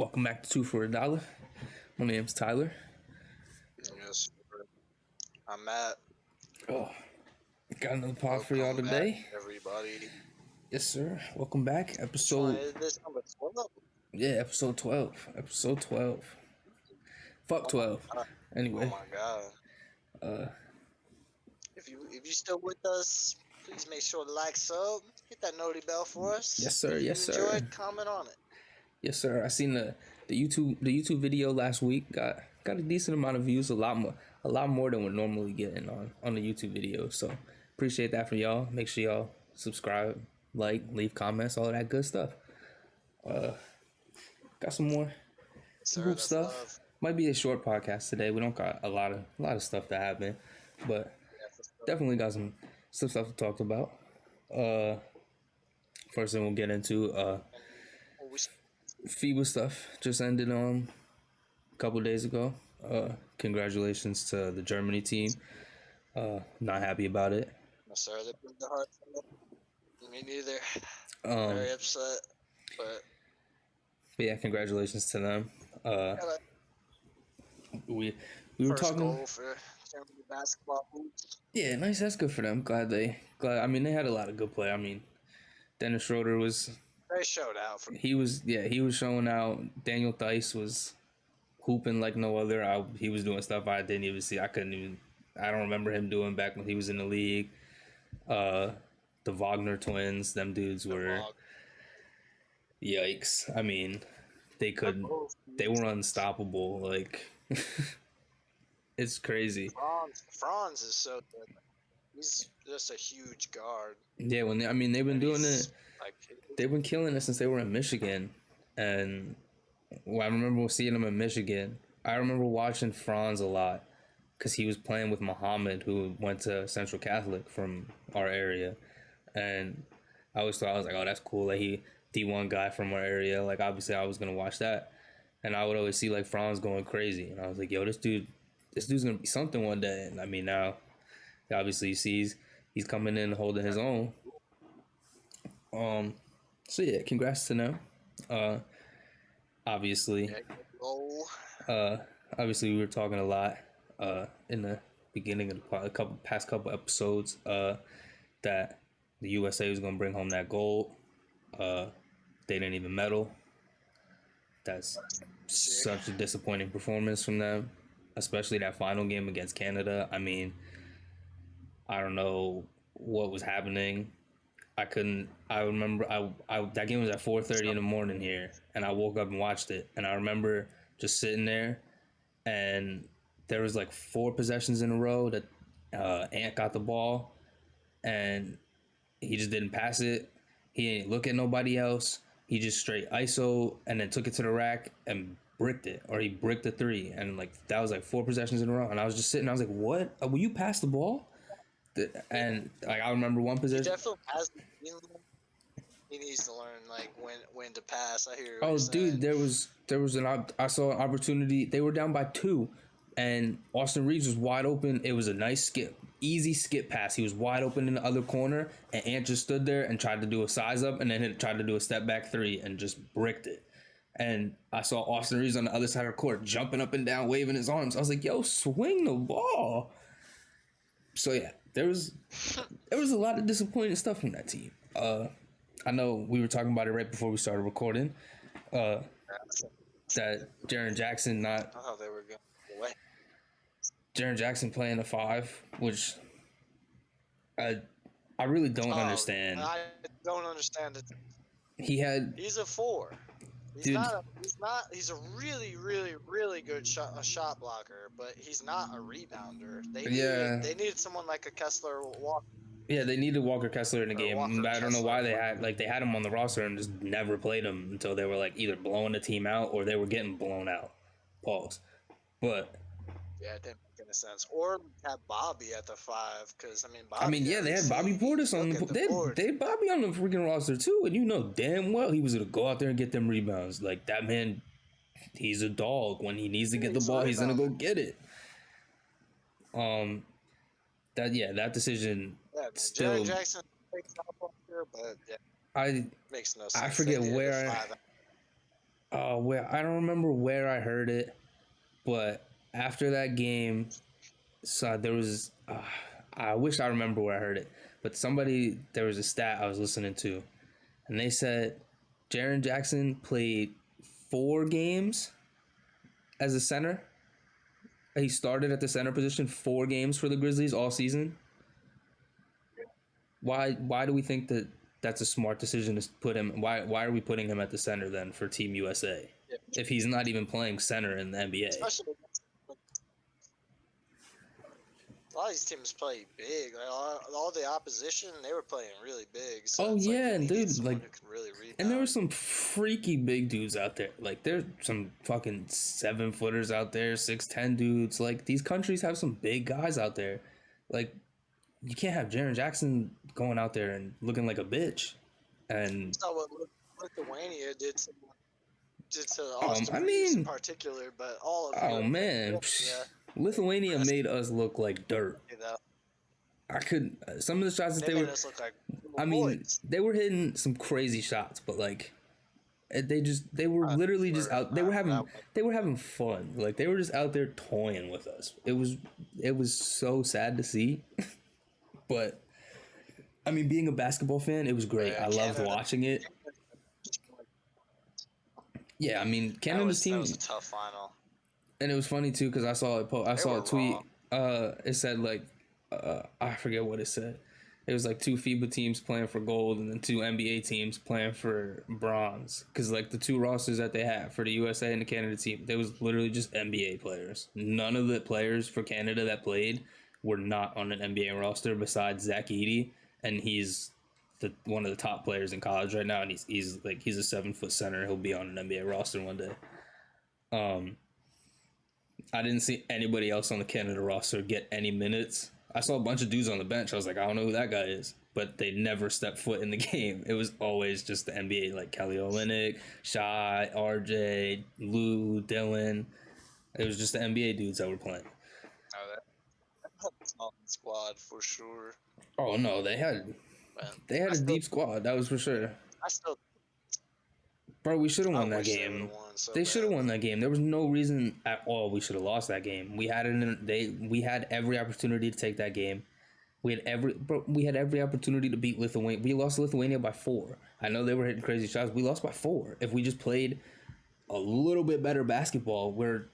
Welcome back to Two for $1. My name's Tyler. Yes, sir. I'm Matt. Oh, got another pod for y'all Welcome back, today. everybody. Yes, sir. Welcome back. Which one Episode is this? Number 12? episode 12. Episode 12. Fuck Oh my 12. god. Oh Anyway, my god. uh, If you still with us, please make sure to like, sub, hit that noti bell for us. yes, sir. If you Yes, sir. enjoyed, comment on it. Yes, sir. I seen the YouTube video last week. Got a decent amount of views. A lot more than we're normally getting on the YouTube video. So appreciate that from y'all. Make sure y'all subscribe, like, leave comments, all of that good stuff. Got some more Sir, hoop that's stuff. love. Might be a short podcast today. We don't got a lot of stuff to happen, but Yeah, for sure. definitely got some stuff to talk about. First thing we'll get into We FIBA stuff just ended a couple days ago. Congratulations to the Germany team. Not happy about it. no, sir, they put the heart for me neither. Um, Very upset. But yeah, congratulations to them. got We a were first talking. goal for Germany basketball hoops. Yeah, nice. That's good for them. Glad. I mean, they had a lot of good play. I mean, Dennis Schroeder was. They showed out for He was showing out. Daniel Theis was hooping like no other. He was doing stuff I didn't even see. I don't remember him doing back when he was in the league. The Wagner twins, them dudes were vlog. yikes. I mean, they were unstoppable. Like it's crazy. Franz is so good. He's just a huge guard. Yeah, they've been doing it. Like, They've been killing it since they were in Michigan, and I remember seeing them in Michigan. I remember watching Franz a lot because he was playing with Muhammad, who went to Central Catholic from our area, and I always thought, I was like, oh, that's cool. Like he D1 guy from our area. Like obviously I was gonna watch that, and I would always see like Franz going crazy, and I was like, yo, this dude's gonna be something one day. And I mean now, obviously he sees he's coming in holding his own. So yeah, congrats to them. Obviously, we were talking a lot in the beginning of the past couple episodes that the USA was going to bring home that gold. They didn't even medal. That's such a disappointing performance from them, especially that final game against Canada. I mean, I don't know what was happening. I remember that game was at 4:30 in the morning here, and I woke up and watched it, and I remember just sitting there, and there was like 4 possessions in a row that Ant got the ball, and he just didn't pass it. He didn't look at nobody else. He just straight ISO and then took it to the rack and bricked it, or he bricked the 3, and like that was like 4 possessions in a row, and I was just sitting. I was like, "What? Will you pass the ball?" And like I remember one he possession. definitely has. He needs to learn like when to pass. I hear. Oh, dude, there was I saw an opportunity. They were down by 2, and Austin Reeves was wide open. It was a nice skip, easy skip pass. He was wide open in the other corner, and Ant just stood there and tried to do a size up, and then tried to do a step back 3 and just bricked it. And I saw Austin Reeves on the other side of the court jumping up and down, waving his arms. I was like, "Yo, swing the ball!" So yeah, there was a lot of disappointing stuff from that team. I know we were talking about it right before we started recording. That Jaren Jackson I thought they were going away. Jaren Jackson playing a 5, which I really don't understand. I don't understand it. He's a 4. He's dude, not. He's a really, really, really good shot blocker, but he's not a rebounder. They needed someone like a Kessler Walker. Yeah, they needed Walker Kessler in the game. I don't know why they had him on the roster and just never played him until they were like either blowing the team out or they were getting blown out. Pause. But yeah, it didn't make any sense. Or have Bobby at the 5, because they had Bobby Portis on they had Bobby on the freaking roster too, and you know damn well he was gonna go out there and get them rebounds. Like that man, he's a dog. When he needs to get the ball, he's gonna go get it. That decision. Yeah, still, Jaren Jackson takes off here, but yeah, makes no sense. I forget where. where I don't remember where I heard it, but after that game, so there was. I wish I remember where I heard it, but there was a stat I was listening to, and they said Jaren Jackson played 4 games as a center. He started at the center position 4 games for the Grizzlies all season. Why do we think that that's a smart decision to put him? Why are we putting him at the center then for Team USA Yeah. if he's not even playing center in the NBA? Especially a lot of these teams play big. Like all the opposition, they were playing really big. So Oh it's yeah, like and dude, someone like, who can really rebound. and there were some freaky big dudes out there. Like there's some fucking 7-footers out there, 6'10" dudes. Like these countries have some big guys out there. Like you can't have Jaren Jackson going out there and looking like a bitch. And It's not what Lithuania did to Austin I Reeves in mean, particular, but all of oh Europe, man, yeah, Lithuania made us look like dirt. you know, I could some of the shots that they they made were. us look like I mean, boys. they were hitting some crazy shots, but like they were literally just out. They were having fun. Like they were just out there toying with us. It was so sad to see, but I mean, being a basketball fan, it was great. Yeah, I loved watching it. Yeah, I mean, Canada's team. That was a tough final. And it was funny too because I saw a tweet. Wrong. It said like, I forget what it said. It was like 2 FIBA teams playing for gold and then 2 NBA teams playing for bronze. Because like the 2 rosters that they have for the USA and the Canada team, they was literally just NBA players. None of the players for Canada that played were not on an NBA roster besides Zach Edey, and he's one of the top players in college right now, and he's a 7-foot center. He'll be on an NBA roster one day. I didn't see anybody else on the Canada roster get any minutes. I saw a bunch of dudes on the bench. I was like, I don't know who that guy is. But they never stepped foot in the game. It was always just the NBA, like Kelly Olynyk, Shai, RJ, Lou, Dylan. It was just the NBA dudes that were playing. Oh, that's not the squad for sure. Oh no, they had a deep squad. That was for sure. Bro, we should have won that game. They should have won that game. There was no reason at all we should have lost that game. We had every opportunity to take that game. We had every opportunity to beat Lithuania. We lost Lithuania by 4. I know they were hitting crazy shots. We lost by 4. If we just played a little bit better basketball, we're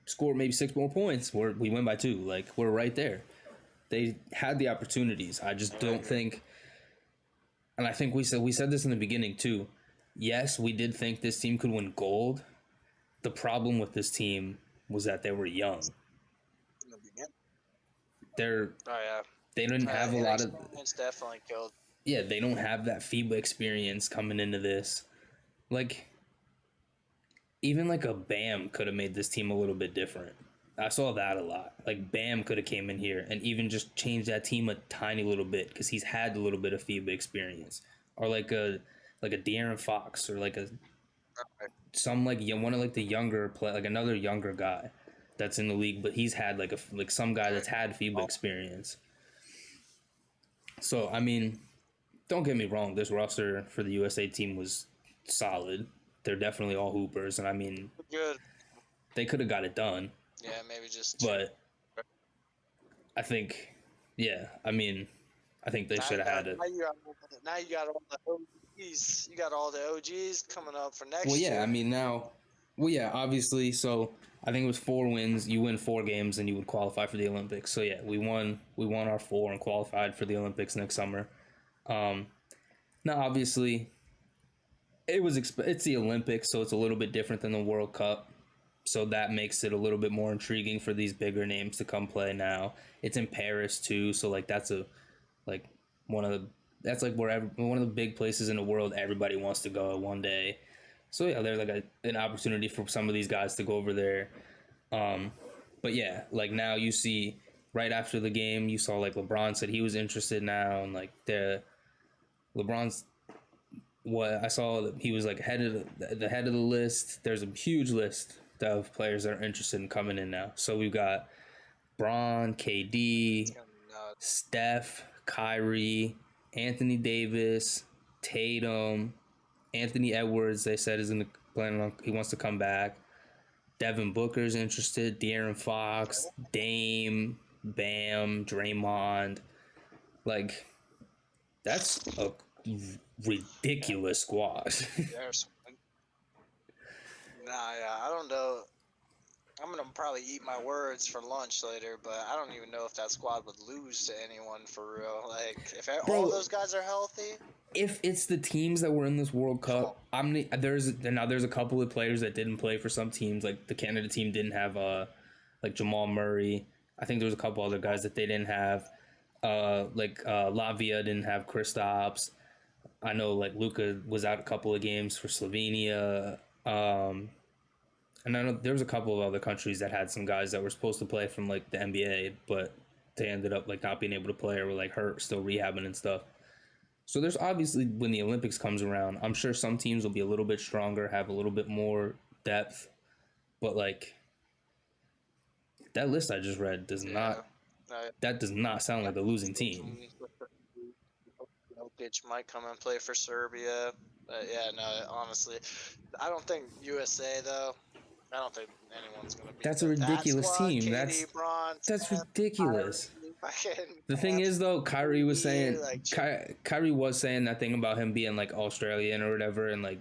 scored maybe 6 more points. We win by 2. Like we're right there. They had the opportunities. I just don't think. And I think we said this in the beginning too. Yes, we did think this team could win gold. The problem with this team was that they were young. They didn't have a lot of. It's definitely killed. Yeah, they don't have that FIBA experience coming into this. Like, even like a Bam could have made this team a little bit different. I saw that a lot. Like Bam could have came in here and even just changed that team a tiny little bit because he's had a little bit of FIBA experience, or like a De'Aaron Fox, or like one of like the younger like another younger guy that's in the league, but he's had like some guy that's had FIBA experience. So I mean, don't get me wrong, this roster for the USA team was solid. They're definitely all hoopers, and I mean, good. They could have got it done. Yeah, maybe just. But I think, yeah, I mean, I think they should have had it. Now you got all the OGs. You got all the OGs coming up for next year. Well, yeah, I mean obviously. So I think it was 4 wins. You win 4 games, and you would qualify for the Olympics. So yeah, we won our 4 and qualified for the Olympics next summer. Now obviously, it's the Olympics, so it's a little bit different than the World Cup. So that makes it a little bit more intriguing for these bigger names to come play now. It's in Paris too, so like that's one of the big places in the world everybody wants to go one day. So yeah, there's like an opportunity for some of these guys to go over there. But yeah, like now you see right after the game, you saw like LeBron said he was interested now, and like LeBron's. What I saw that he was like head of the list. There's a huge list of players that are interested in coming in now. So we've got Bron, KD, Steph, Kyrie, Anthony Davis, Tatum, Anthony Edwards. They said is in He wants to come back. Devin Booker's interested. De'Aaron Fox, Dame, Bam, Draymond. Like, that's a ridiculous squad. I don't know. I'm gonna probably eat my words for lunch later, but I don't even know if that squad would lose to anyone for real. Like, if all those guys are healthy. If it's the teams that were in this World Cup, there's a couple of players that didn't play for some teams. Like the Canada team didn't have like Jamal Murray. I think there was a couple other guys that they didn't have. Lavia didn't have Kristaps. I know like Luka was out a couple of games for Slovenia. And I know there was a couple of other countries that had some guys that were supposed to play from like the NBA, but they ended up like not being able to play or were like hurt, still rehabbing and stuff. So there's obviously, when the Olympics comes around, I'm sure some teams will be a little bit stronger, have a little bit more depth, but like that list I just read does not sound like a losing team. Jokic might come and play for Serbia. Honestly, I don't think USA though. I don't think anyone's gonna be. That's a ridiculous team. That's ridiculous. The thing is though, Kyrie was saying that thing about him being like Australian or whatever, and like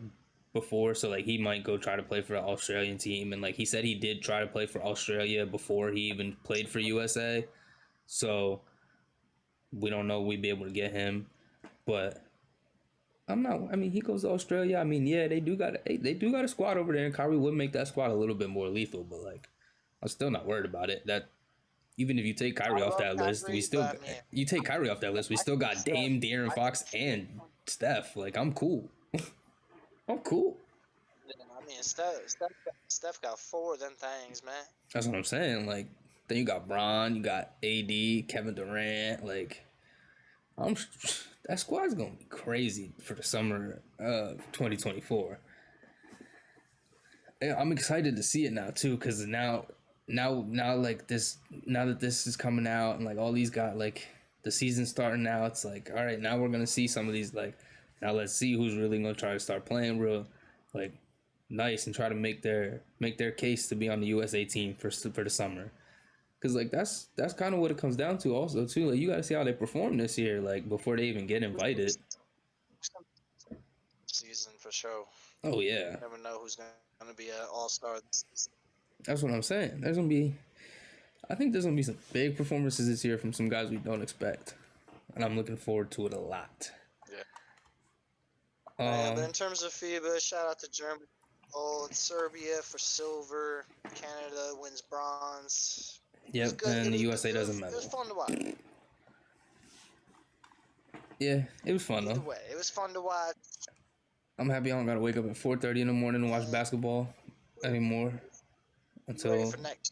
before, so like he might go try to play for the Australian team, and like he said he did try to play for Australia before he even played for USA. So we don't know if we'd be able to get him, but he goes to Australia. I mean, yeah, they do got a squad over there, and Kyrie would make that squad a little bit more lethal. But like, I'm still not worried about it. That even if you take Kyrie off that list, we still got Dame, De'Aaron Fox, and Steph. Like, I'm cool. I'm cool. I mean, Steph got 4 of them things, man. That's what I'm saying. Like, then you got Bron, you got AD, Kevin Durant. Like, that squad's gonna be crazy for the summer of 2024. Yeah, I'm excited to see it now too, because now like this, now that this is coming out and like all these got like the season starting now, it's like, all right, now we're gonna see some of these, like, now let's see who's really gonna try to start playing real like nice and try to make their case to be on the USA team for the summer. Cause like that's kind of what it comes down to also too. Like, you got to see how they perform this year, like before they even get invited. Season for sure. Oh yeah. You never know who's gonna be an all-star this season. That's what I'm saying. I think there's gonna be some big performances this year from some guys we don't expect, and I'm looking forward to it a lot. Yeah. But in terms of FIBA, shout out to Germany, gold, Serbia for silver, Canada wins bronze. Yep, and the USA doesn't matter. It was fun to watch. Yeah, it was fun though. Either way, it was fun to watch. I'm happy I don't gotta wake up at 4:30 in the morning and watch basketball anymore. Ready for next.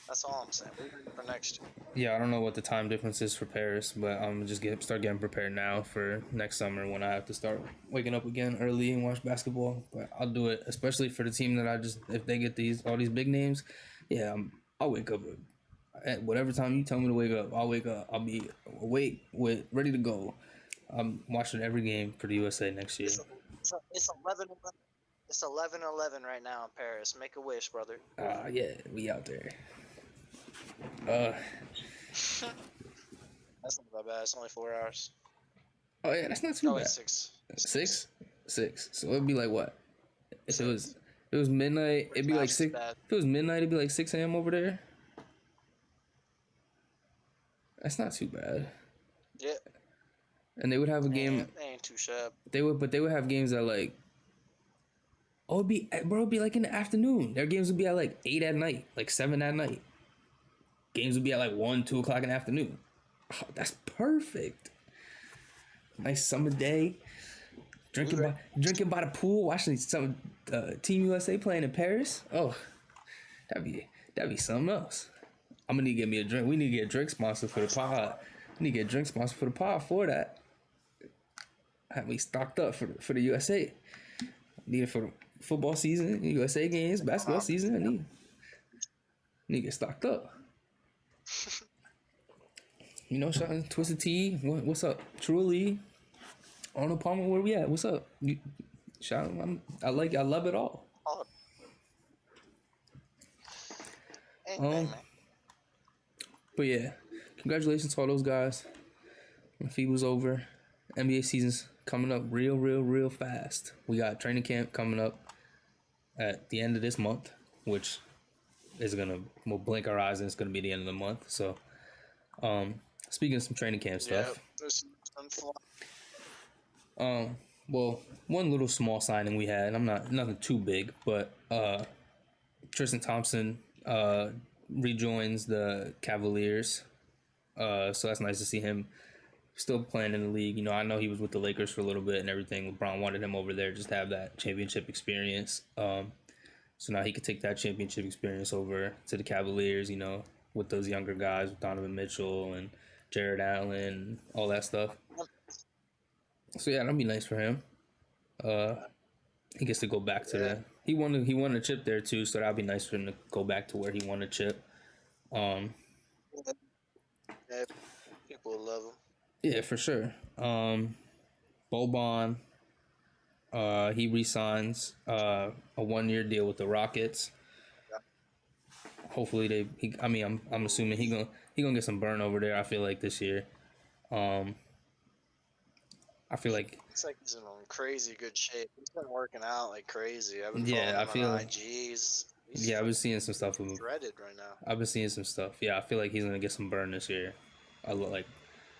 That's all I'm saying. We're ready for next year. Yeah, I don't know what the time difference is for Paris, but I'm just start getting prepared now for next summer when I have to start waking up again early and watch basketball. But I'll do it, especially for the team that if they get all these big names, yeah, I'll wake up at whatever time you tell me to wake up. I'll wake up. I'll be awake ready to go. I'm watching every game for the USA next year. It's 11. It's 11:11 right now in Paris. Make a wish, brother. Yeah, we out there. That's not that bad. It's only 4 hours. Oh yeah, that's not too bad. 6. 6. So it'd be like what? If it was midnight, it'd be like 6. If it was midnight, it'd be like 6 a.m. over there. That's not too bad. Yeah. And they would have a game. They ain't too sharp. They would have games that like. Oh, it'd be like in the afternoon. Their games would be at like 8 at night, like 7 at night. Games would be at like 1, 2 o'clock in the afternoon. Oh, that's perfect. Nice summer day. Drinking by the pool, watching some Team USA playing in Paris. Oh, that'd be something else. I'm gonna need to get me a drink. We need to get a drink sponsor for the pod. We need to get a drink sponsor for the pod for that. Have me stocked up for the USA. Need it for the football season, USA games, basketball season. I need to get stocked up. You know, Sean, Twisted Tea. What's up? Truly. Arnold Palmer, where we at? What's up? Sean, I love it all. Oh, anything, Um, man. but yeah, congratulations to all those guys. Fiba's over. NBA season's coming up real fast. We got training camp coming up at the end of this month, which is gonna we'll blink our eyes and it's gonna be the end of the month. So, speaking of some training camp Yeah, stuff, there's some fun. well, one little small signing we had, I'm not nothing too big, but Tristan Thompson rejoins the Cavaliers. So that's nice to see him still playing in the league. You know, I know he was with the Lakers for a little bit and everything. LeBron wanted him over there just to have that championship experience. So now he could take that championship experience over to the Cavaliers, you know, with those younger guys, with Donovan Mitchell and Jared Allen, all that stuff. So yeah, that'll be nice for him. He gets to go back to Yeah, the he won a chip there too, so that'll be nice for him to go back to where he won a chip. yeah, people love him. Yeah, for sure. Boban, he resigns a 1 year deal with the Rockets. Hopefully I mean, I'm assuming he gonna get some burn over there. I feel like this year. I feel like It's like he's in crazy good shape. He's been working out like crazy. I've been following yeah, I him on feel IG. He's yeah. I've been fucking seeing some stuff with him. shredded right now. I've been seeing some stuff. Yeah, I feel like he's gonna get some burn this year. I look like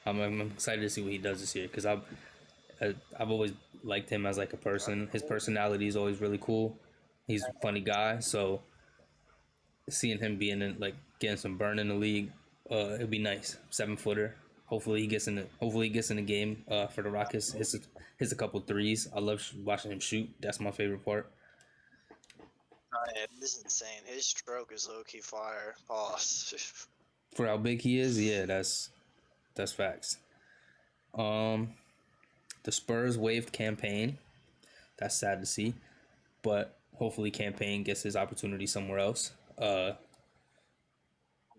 I'm excited to see what he does this year because I've always liked him as like a person. His personality is always really cool. He's a funny guy, so seeing him being in like getting some burn in the league, it'd be nice. 7 footer. Hopefully he gets in the game for the Rockets. Hits a couple threes. I love watching him shoot. That's my favorite part. Oh, yeah, this is insane. His stroke is low key fire. Pause. For how big he is, yeah, that's facts. The Spurs waived campaign. That's sad to see, but hopefully campaign gets his opportunity somewhere else.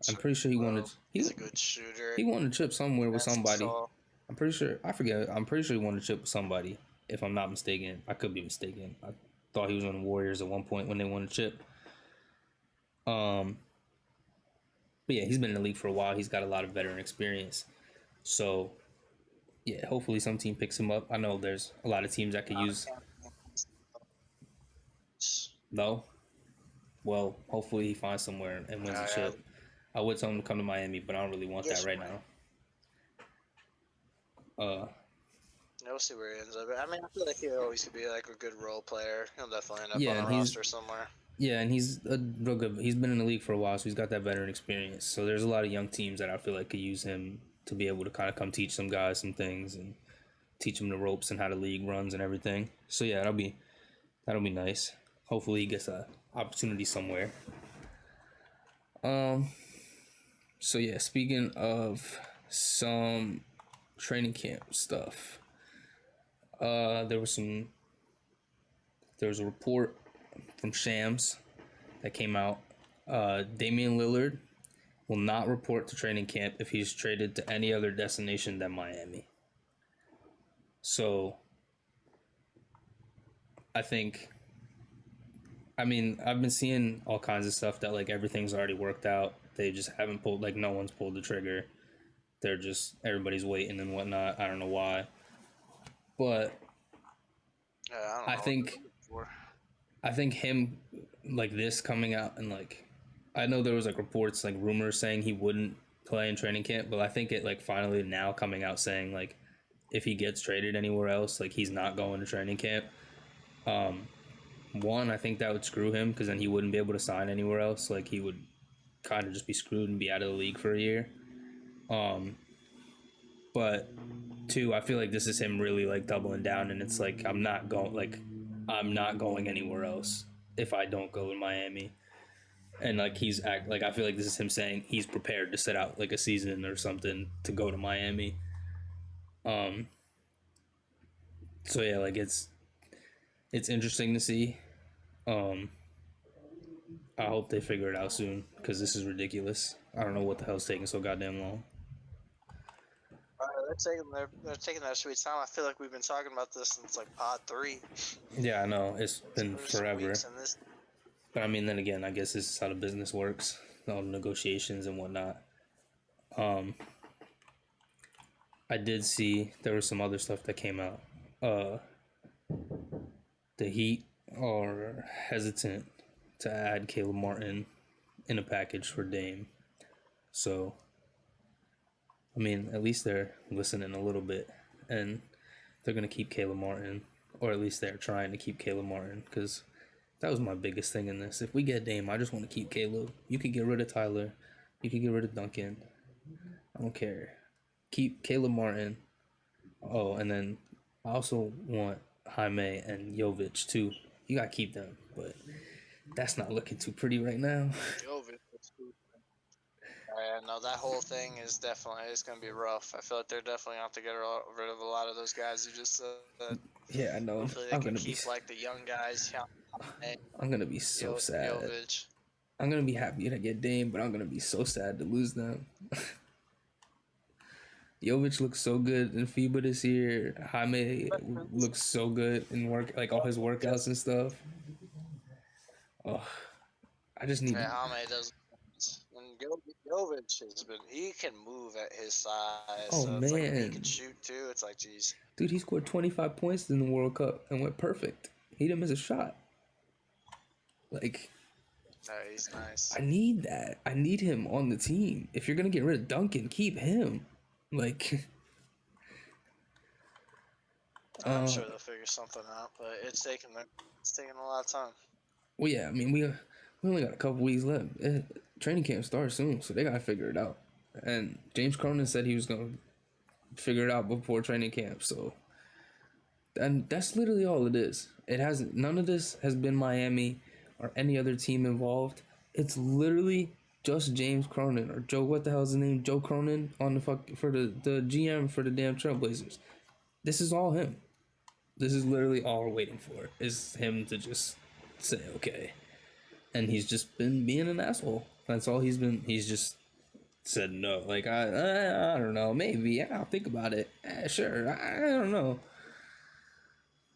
I'm pretty sure he wanted He's a good shooter. he won a chip somewhere with That's somebody. tall. I'm pretty sure I forget. I'm pretty sure he won a chip with somebody. If I'm not mistaken, I could be mistaken. I thought he was on the Warriors at one point when they won a chip. But yeah, he's been in the league for a while. He's got a lot of veteran experience. So yeah, hopefully some team picks him up. I know there's a lot of teams that could use. No, well, hopefully he finds somewhere and wins a Yeah, chip. I would tell him to come to Miami, but I don't really want that right now. we'll see where he ends up. I mean, I feel like he always could be like a good role player. He'll definitely end up Yeah, on and a roster somewhere. Yeah, and he's a real good. He's been in the league for a while, so he's got that veteran experience. So there's a lot of young teams that I feel like could use him to be able to kind of come teach some guys some things and teach them the ropes and how the league runs and everything. So yeah, that'll be nice. Hopefully he gets a opportunity somewhere. So yeah, speaking of some training camp stuff, there was a report from Shams that came out. Damian Lillard will not report to training camp if he's traded to any other destination than Miami. So I mean, I've been seeing all kinds of stuff that like everything's already worked out. They just haven't pulled, like, no one's pulled the trigger. They're just, everybody's waiting and whatnot. I don't know why. But Yeah, I don't I know. think him, like, this coming out and like, I know there was like reports, like rumors saying he wouldn't play in training camp, but I think it like finally now coming out saying like if he gets traded anywhere else, like he's not going to training camp. One, I think that would screw him because then he wouldn't be able to sign anywhere else. Like he would kind of just be screwed and be out of the league for a year. But two, I feel like this is him really like doubling down, and it's like I'm not going anywhere else if I don't go to Miami. And like I feel like this is him saying he's prepared to sit out like a season or something to go to Miami. So yeah, like it's interesting to see. I hope they figure it out soon because this is ridiculous. I don't know what the hell's taking so goddamn long. they're taking their sweet time. I feel like we've been talking about this since like pod 3. Yeah, I know it's been There's some forever. weeks in this. But I mean, then again, I guess this is how the business works, all the negotiations and whatnot. I did see there was some other stuff that came out. The Heat are hesitant to add Caleb Martin in a package for Dame. So, I mean, at least they're listening a little bit, and they're gonna keep Caleb Martin, or at least they're trying to keep Caleb Martin, because that was my biggest thing in this. If we get Dame, I just want to keep Caleb. You can get rid of Tyler, you can get rid of Duncan. I don't care. Keep Caleb Martin. Oh, and then I also want Jaime and Jovic too. You gotta keep them, but that's not looking too pretty right now. Yeah, no, that whole thing is definitely it's gonna be rough. I feel like they're definitely gonna have to get rid of a lot of those guys you just said. Yeah, I know. Hopefully they can keep like the young guys, and I'm gonna be so sad. Jovic. I'm gonna be happy to get Dame, but I'm gonna be so sad to lose them. Jovic looks so good in FIBA this year. Jaime looks so good in like all his workouts and stuff. Oh, I just need. Yeah, Jaime does. And Jovic has been. He can move at his size, Oh so it's like he man, can shoot too. It's like, geez. dude, he scored 25 points in the World Cup and went perfect. He didn't miss a shot. Like, He's nice. I need that. I need him on the team. If you're gonna get rid of Duncan, keep him. Like, I'm sure they'll figure something out, but it's taking a lot of time. well, yeah. I mean, we only got a couple weeks left. Training camp starts soon, so they gotta figure it out. And James Cronin said he was gonna figure it out before training camp. So, and that's literally all it is. It hasn't. None of this has been Miami or any other team involved. It's literally just James Cronin or Joe. What the hell's his name? Joe Cronin on the for the GM for the damn Trailblazers. This is all him. This is literally all we're waiting for. Is him to just say okay, and he's just been being an asshole. That's all he's been. He's just said no. Like I don't know. Maybe I'll think about it. Sure. I don't know.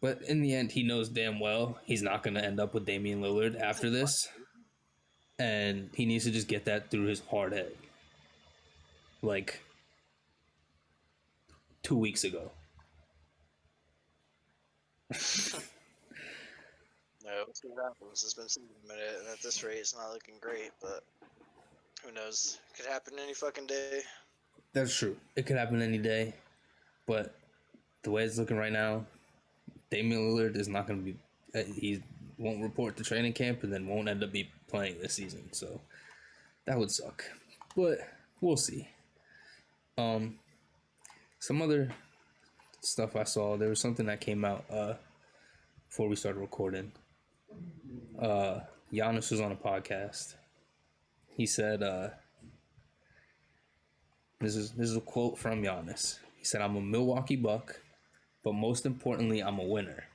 But in the end, he knows damn well he's not going to end up with Damian Lillard after this. And he needs to just get that through his hard head. Like 2 weeks ago. No, we'll see what happens. It's been a minute, and at this rate, it's not looking great, but who knows? It could happen any fucking day. That's true. It could happen any day. But the way it's looking right now, Damian Lillard is not going to be... He won't report to training camp and then won't end up be playing this season. So that would suck. But we'll see. Some other stuff I saw, there was something that came out before we started recording. Giannis was on a podcast. He said, this is a quote from Giannis. He said, "I'm a Milwaukee Buck, but most importantly, I'm a winner.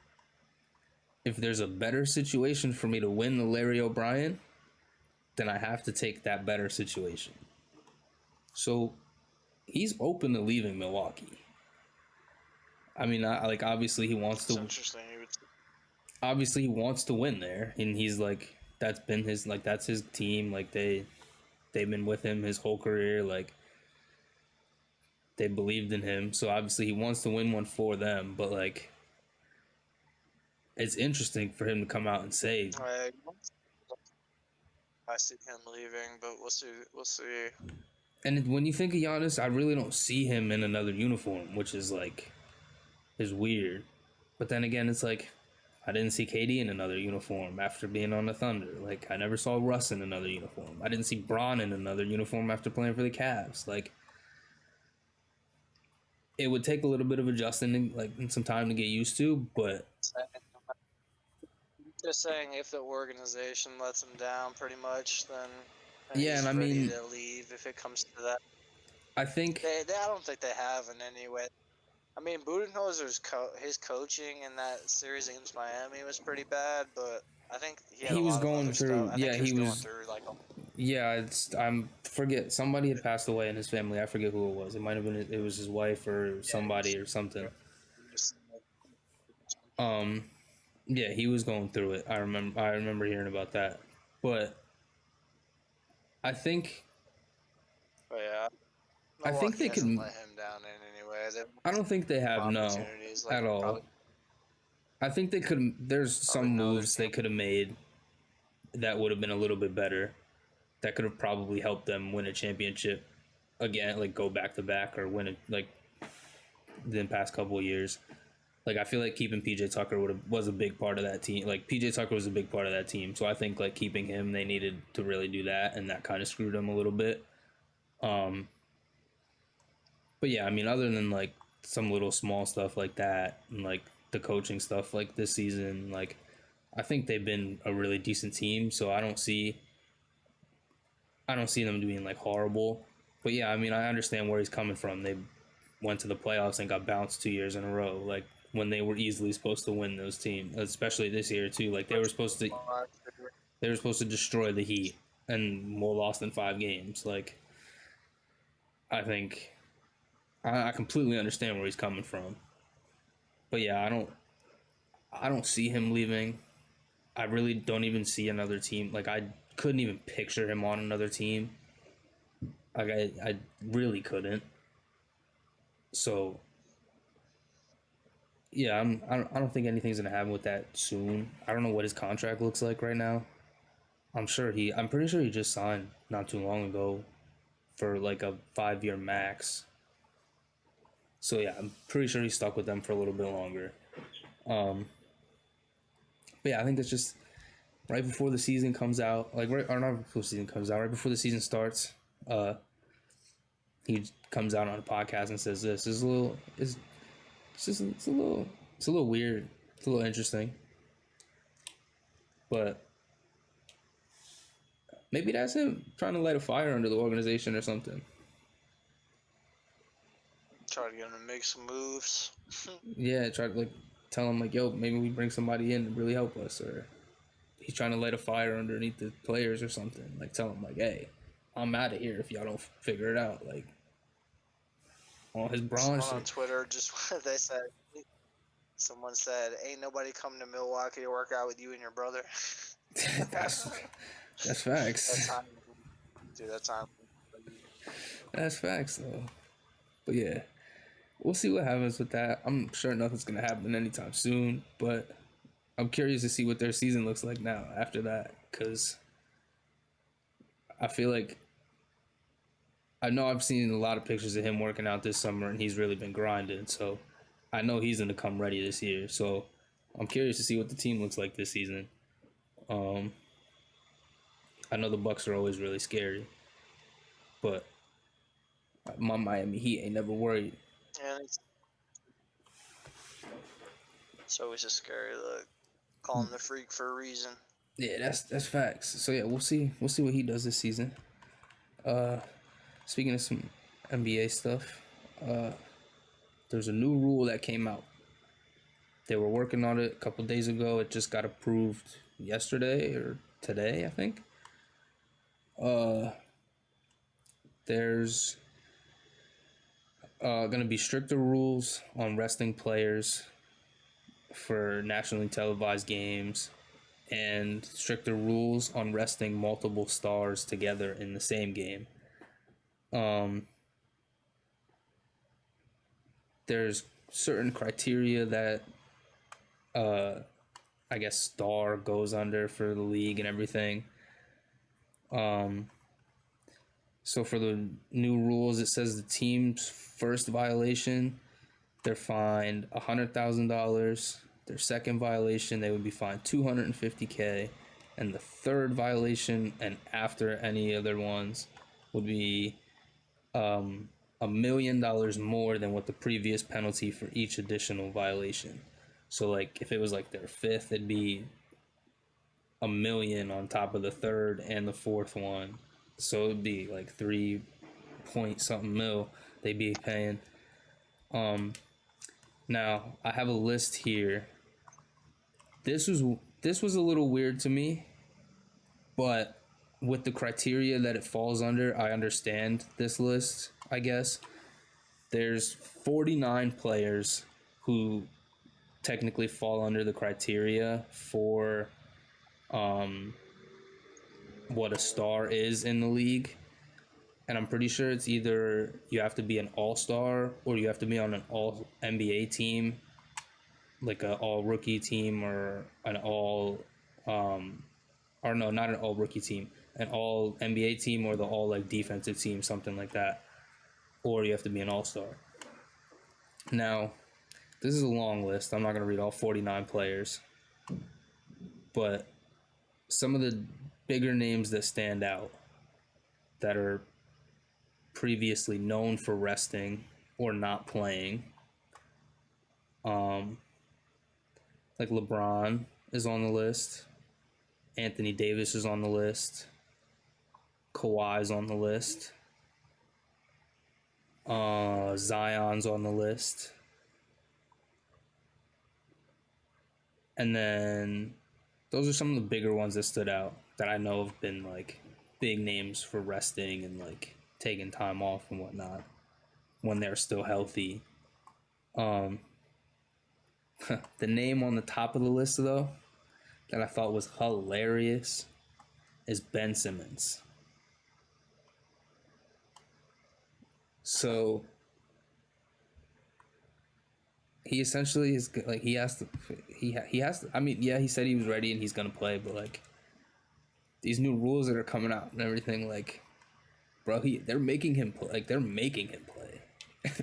If there's a better situation for me to win the Larry O'Brien, then I have to take that better situation." So he's open to leaving Milwaukee. I mean, obviously he wants to. Interesting. Obviously he wants to win there, and he's like, that's been his that's his team. Like they've been with him his whole career. Like they believed in him, so obviously he wants to win one for them. But like, it's interesting for him to come out and say, I see him leaving, but we'll see. We'll see. And when you think of Giannis, I really don't see him in another uniform, which is weird. But then again, it's like, I didn't see KD in another uniform after being on the Thunder. Like, I never saw Russ in another uniform. I didn't see Bron in another uniform after playing for the Cavs. Like, it would take a little bit of adjusting, and some time to get used to, but... Just saying, if the organization lets him down pretty much, then yeah, he's and I ready mean... to leave if it comes to that. I think... I don't think they have in any way. I mean, Budenholzer's his coaching in that series against Miami was pretty bad, but I think he had he a was lot of going other through... stuff. I Yeah, think he was going through, like... Yeah, I'm forget somebody had passed away in his family. I forget who it was. It might have been it was his wife or somebody or something. Um, yeah, he was going through it. I remember hearing about that. But I think But yeah, I think Milwaukee they hasn't could. let him down in any way. They've I don't think they have no opportunities like at all. probably I think they could. There's some no other moves team. they could have made that would have been a little bit better. That could have probably helped them win a championship again, like go back to back or win it like the past couple of years. Like I feel like keeping PJ Tucker was a big part of that team. Like PJ Tucker was a big part of that team, so I think like keeping him, they needed to really do that, and that kind of screwed them a little bit. Um, but yeah, I mean, other than like some little small stuff like that, and like the coaching stuff, like this season, like I think they've been a really decent team. So I don't see them being like horrible. But yeah, I mean, I understand where he's coming from. They went to the playoffs and got bounced 2 years in a row. Like when they were easily supposed to win those teams, especially this year too. Like they were supposed to destroy the Heat and more lost in 5 games. Like I think I completely understand where he's coming from. But yeah, I don't see him leaving. I really don't even see another team. Like I couldn't even picture him on another team. Like I really couldn't. So yeah, I don't think anything's gonna happen with that soon. I don't know what his contract looks like right now. I'm pretty sure he just signed not too long ago for like a 5 year max. So yeah, I'm pretty sure he's stuck with them for a little bit longer. Um, but yeah, I think it's just right before the season comes out, like right or not before the season comes out, right before the season starts. He comes out on a podcast and says this is a little it's just it's a little weird, it's a little interesting, but maybe that's him trying to light a fire under the organization or something. Try to get him to make some moves. Yeah, try to like tell him like, yo, maybe we bring somebody in to really help us, or he's trying to light a fire underneath the players or something. Like tell him like, hey, I'm out of here if y'all don't figure it out. Like on his Braun Someone on shit. Twitter just they said someone said, "Ain't nobody coming to Milwaukee to work out with you and your brother." that's that's That facts. time, dude. That time. That's facts though. But yeah, we'll see what happens with that. I'm sure nothing's gonna happen anytime soon, but I'm curious to see what their season looks like now after that, because I feel like I know I've seen a lot of pictures of him working out this summer, and he's really been grinding. So I know he's gonna come ready this year. So I'm curious to see what the team looks like this season. Um, I know the Bucks are always really scary, but my Miami Heat ain't never worried. Yeah, it's always a scary look. Call him the freak for a reason. Yeah, that's facts. So yeah, we'll see what he does this season. Speaking of some NBA stuff, there's a new rule that came out. They were working on it a couple days ago. It just got approved yesterday or today, I think. There's gonna be stricter rules on resting players for nationally televised games, and stricter rules on resting multiple stars together in the same game. Um, there's certain criteria that I guess star goes under for the league and everything. So for the new rules, it says the team's first violation, they're fined $100,000. Their second violation, they would be fined $250K, and the third violation and after any other ones would be $1 million more than what the previous penalty for each additional violation. So like if it was like their fifth, it'd be $1 million on top of the third and the fourth one. So it'd be like 3 point something mil they'd be paying. Now I have a list here. This was a little weird to me, but with the criteria that it falls under, I understand this list, I guess. There's 49 players who technically fall under the criteria for what a star is in the league. And I'm pretty sure it's either you have to be an all-star or you have to be on an all NBA team, like an all rookie team or an all or no, not an all rookie team, an all NBA team or the all like defensive team, something like that. Or you have to be an all-star. Now, this is a long list. I'm not going to read all 49 players. But some of the bigger names that stand out that are previously known for resting or not playing, like LeBron is on the list. Anthony Davis is on the list. Kawhi's on the list. Zion's on the list. And then those are some of the bigger ones that stood out that I know have been like big names for resting and like taking time off and whatnot when they're still healthy. The name on the top of the list though that I thought was hilarious is Ben Simmons. So he essentially is like he has to. I mean, yeah, he said he was ready and he's gonna play, but like these new rules that are coming out and everything, like, bro, they're making him play. Like they're making him play,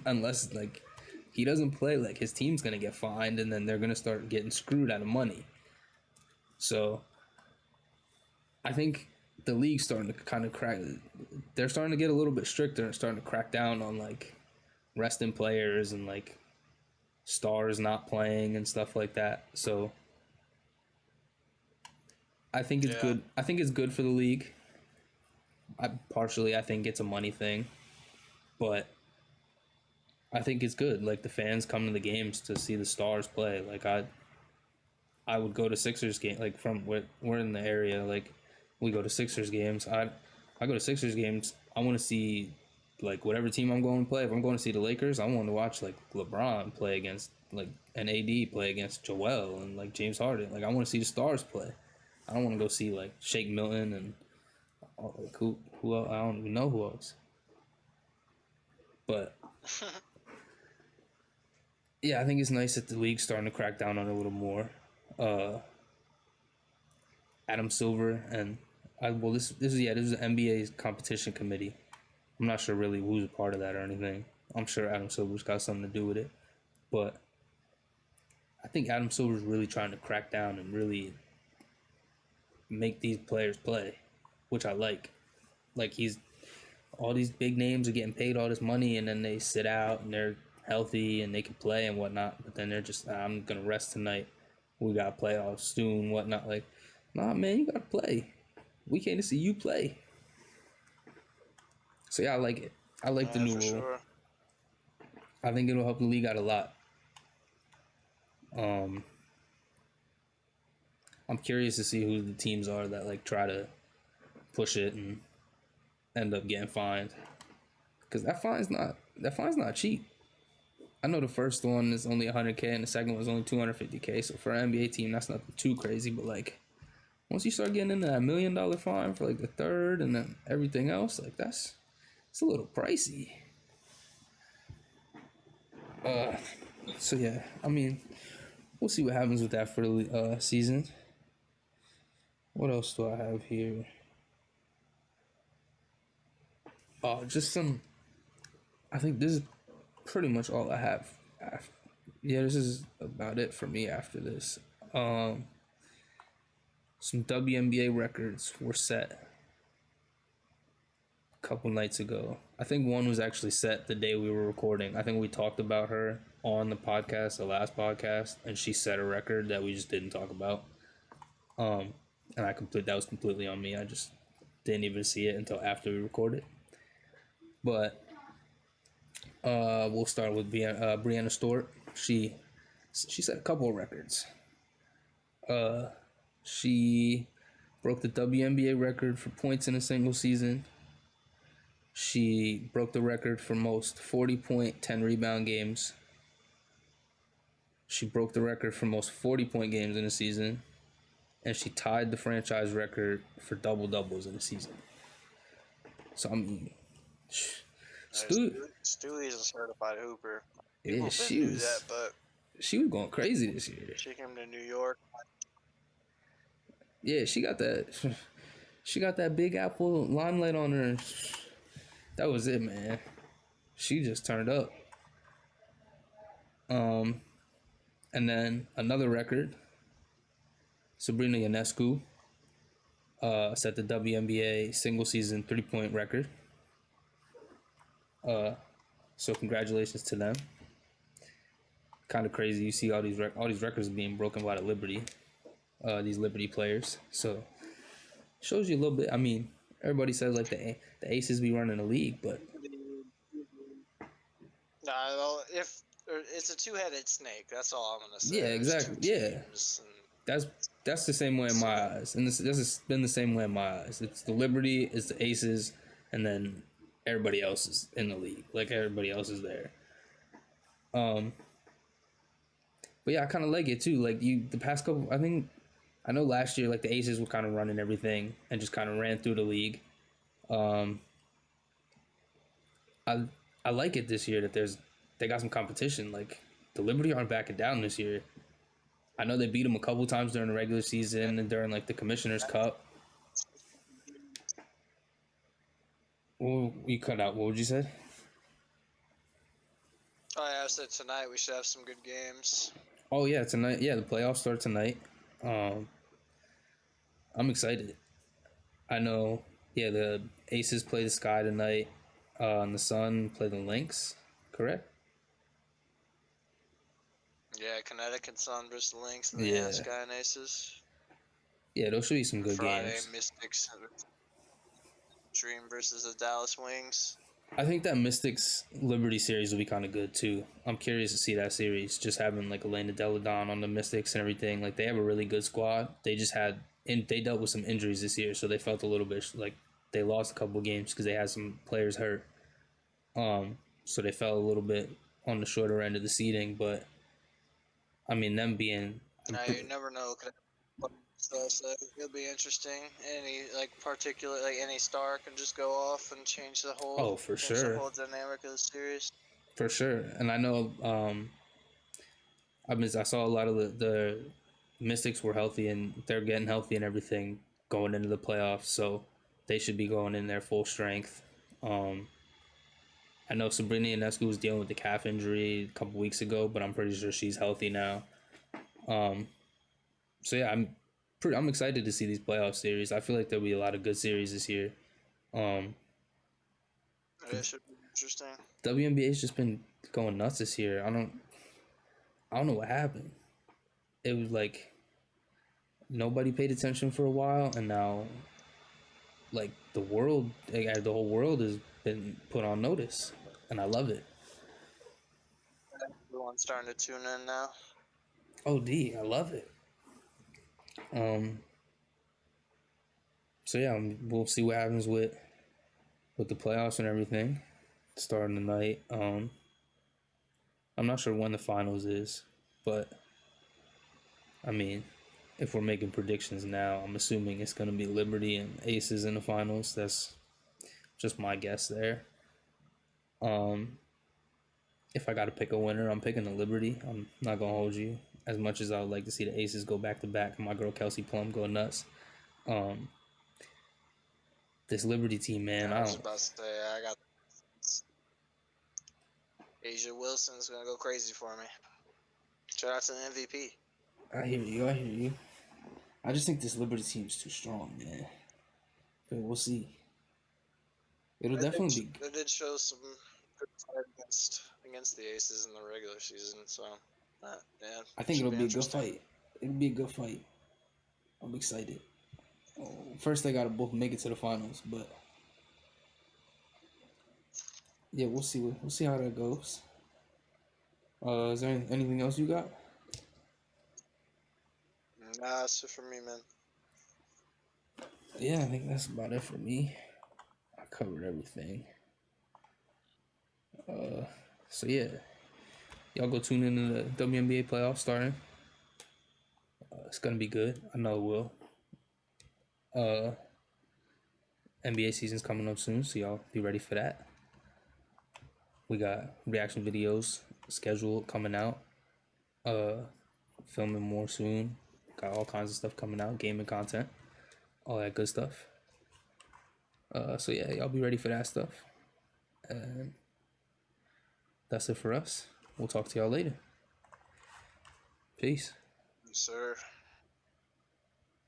unless like he doesn't play, like his team's gonna get fined and then they're gonna start getting screwed out of money. So I think the league's starting to kind of crack. They're starting to get a little bit stricter and starting to crack down on like resting players and like stars not playing and stuff like that. So I think it's good. I think it's good for the league. I think it's a money thing, but I think it's good. Like the fans come to the games to see the stars play. Like I would go to Sixers game. Like from we're in the area. Like we go to Sixers games. I go to Sixers games. I want to see like whatever team I'm going to play. If I'm going to see the Lakers, I want to watch like LeBron play against like an AD play against Joel and like James Harden. Like I want to see the stars play. I don't want to go see like Shake Milton and like who else? I don't even know who else. But yeah, I think it's nice that the league's starting to crack down on it a little more. Adam Silver and this is the NBA's competition committee. I'm not sure really who's a part of that or anything. I'm sure Adam Silver's got something to do with it, but I think Adam Silver's really trying to crack down and really make these players play, which I like. Like all these big names are getting paid all this money and then they sit out and they're healthy and they can play and whatnot, but then they're just, I'm gonna rest tonight. We got playoffs soon, whatnot. Like, nah, man, you gotta play. We came to see you play. So yeah, I like it. I like the new rule. Sure. I think it'll help the league out a lot. I'm curious to see who the teams are that like try to push it and end up getting fined, because that fine's not cheap. I know the first one is only $100K and the second one is only $250K. So for an NBA team, that's not too crazy. But like, once you start getting into that $1 million fine for like the third and then everything else, like it's a little pricey. So yeah, I mean, we'll see what happens with that for the season. What else do I have here? Just some. I think this is pretty much all I have. Yeah, this is about it for me after this. Some WNBA records were set a couple nights ago. I think one was actually set the day we were recording. I think we talked about her on the podcast, the last podcast, and she set a record that we just didn't talk about. And that was completely on me. I just didn't even see it until after we recorded. But we'll start with Brianna Stewart. She set a couple of records. She broke the WNBA record for points in a single season. She broke the record for most 40-point, 10 rebound games. She broke the record for most 40-point games in a season. And she tied the franchise record for double-doubles in a season. So, I mean, Stewie's a certified hooper. yeah, People knew that, but she was going crazy this year. she came to New York. Yeah, she got that. She got that Big Apple limelight on her. That was it, man. She just turned up. And then another record. Sabrina Ionescu set the WNBA single season 3-point record. So congratulations to them. Kind of crazy. You see all these records being broken by the Liberty. These Liberty players. So shows you a little bit. I mean, everybody says like the Aces be running the league, but Well, if it's a two-headed snake, that's all I'm gonna say. yeah, exactly. Yeah, that's the same way in my eyes, and this has been the same way in my eyes. It's the Liberty, it's the Aces, and then everybody else is in the league. Like everybody else is there. But yeah, I kind of like it too. Like the past couple, I know last year like the Aces were kind of running everything and just kind of ran through the league. I like it this year that they got some competition. Like the Liberty aren't backing down this year. I know they beat them a couple times during the regular season and during like the Commissioner's Cup. Well, you cut out. What would you say? Oh yeah, I said tonight we should have some good games. Oh yeah, tonight. Yeah, the playoffs start tonight. I'm excited. I know. Yeah, the Aces play the Sky tonight. And the Sun play the Lynx. Correct. Yeah, Connecticut Sun versus the Lynx and Yeah. the Sky and Aces. Yeah, they'll show you some good Friday, games. Mystics Dream versus the Dallas Wings. I think that Mystics Liberty series will be kind of good too. I'm curious to see that series. Just having like Elena Deladon on the Mystics and everything. Like they have a really good squad. They just they dealt with some injuries this year, so they felt a little bit like they lost a couple games because they had some players hurt. So they fell a little bit on the shorter end of the seeding, but I mean them being. Now you never know. So it'll be interesting. Any any star can just go off and change the whole. Oh, for sure. The whole dynamic of the series. For sure, and I know. I saw a lot of the Mystics were healthy and they're getting healthy and everything going into the playoffs, so they should be going in their full strength. I know Sabrina Ionescu was dealing with the calf injury a couple weeks ago, but I'm pretty sure she's healthy now. So yeah, I'm excited to see these playoff series. I feel like there'll be a lot of good series this year. It should be interesting. WNBA's just been going nuts this year. I don't know what happened. It was like nobody paid attention for a while, and now like the whole world has been put on notice, and I love it. Everyone's starting to tune in now. I love it. So yeah, we'll see what happens with the playoffs and everything starting tonight. I'm not sure when the finals is, but I mean, if we're making predictions now, I'm assuming it's going to be Liberty and Aces in the finals. That's just my guess there. If I got to pick a winner, I'm picking the Liberty. I'm not going to hold you. As much as I would like to see the Aces go back to back and my girl Kelsey Plum go nuts. This Liberty team, man. I was about to say, I got Asia Wilson's going to go crazy for me. Shout out to the MVP. I hear you. I just think this Liberty team's too strong, man. But we'll see. It'll definitely be. They did show some good fight against the Aces in the regular season, so yeah. I think it'll be a good fight. It'll be a good fight. I'm excited. First, they gotta both make it to the finals, but yeah, we'll see. We'll see how that goes. Is there anything else you got? Nah, that's it for me, man. Yeah, I think that's about it for me. I covered everything. So yeah, y'all go tune in to the WNBA playoffs starting. It's gonna be good. I know it will. NBA season's coming up soon, so y'all be ready for that. We got reaction videos scheduled coming out. Filming more soon. Got all kinds of stuff coming out, gaming content, all that good stuff. So yeah, y'all be ready for that stuff. And that's it for us. We'll talk to y'all later. Peace. Yes, sir.